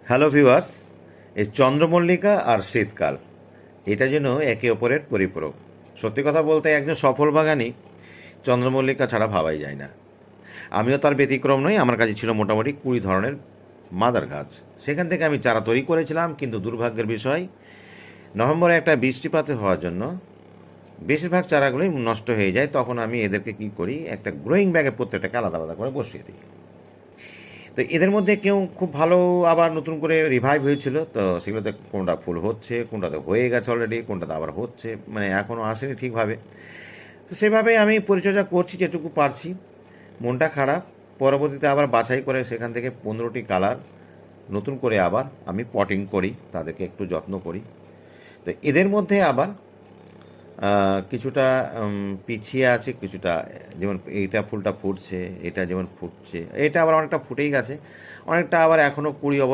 Hello viewers, এই চন্দ্রমল্লিকা আর শীতকাল এটা যেন একে অপরের পরিপূরক। সত্যি কথা বলতে একজন সফল বাগানি চন্দ্রমল্লিকা ছাড়া ভাবাই যায় না। আমিও তার ব্যতিক্রম নই। আমার কাছে ছিল মোটামুটি 20 ধরনের মাদার গাছ। সেখান থেকে আমি চারা তৈরি করেছিলাম, কিন্তু দুর্ভাগ্যের বিষয় নভেম্বরে একটা বৃষ্টিপাত হওয়ার জন্য বেশিরভাগ চারাগুলোই নষ্ট হয়ে যায়। তখন আমি এদেরকে কী করি, একটা গ্রোয়িং ব্যাগে প্রত্যেকটাকে আলাদা আলাদা করে বসিয়ে দিই। তো এদের মধ্যে কেউ খুব ভালো আবার নতুন করে রিভাইভ হয়েছিল, তো সেগুলোতে কোনটা ফুল হচ্ছে, কোনটাতে হয়ে গেছে অলরেডি, কোনটাতে আবার হচ্ছে, মানে এখনও আসেনি ঠিকভাবে। তো সেভাবে আমি পরিচর্যা করছি যেটুকু পারছি। মনটা খারাপ। পরবর্তীতে আবার বাছাই করে সেখান থেকে 15টি কালার নতুন করে আবার আমি পটিং করি, তাদেরকে একটু যত্ন করি। তো এদের মধ্যে আবার কিছুটা পিছিয়ে আছে, কিছুটা যেমন এইটা ফুলটা ফুটছে, এটা যেমন ফুটছে, এটা আবার অনেকটা ফুটেই গেছে, অনেকটা আবার এখনও কুড়ি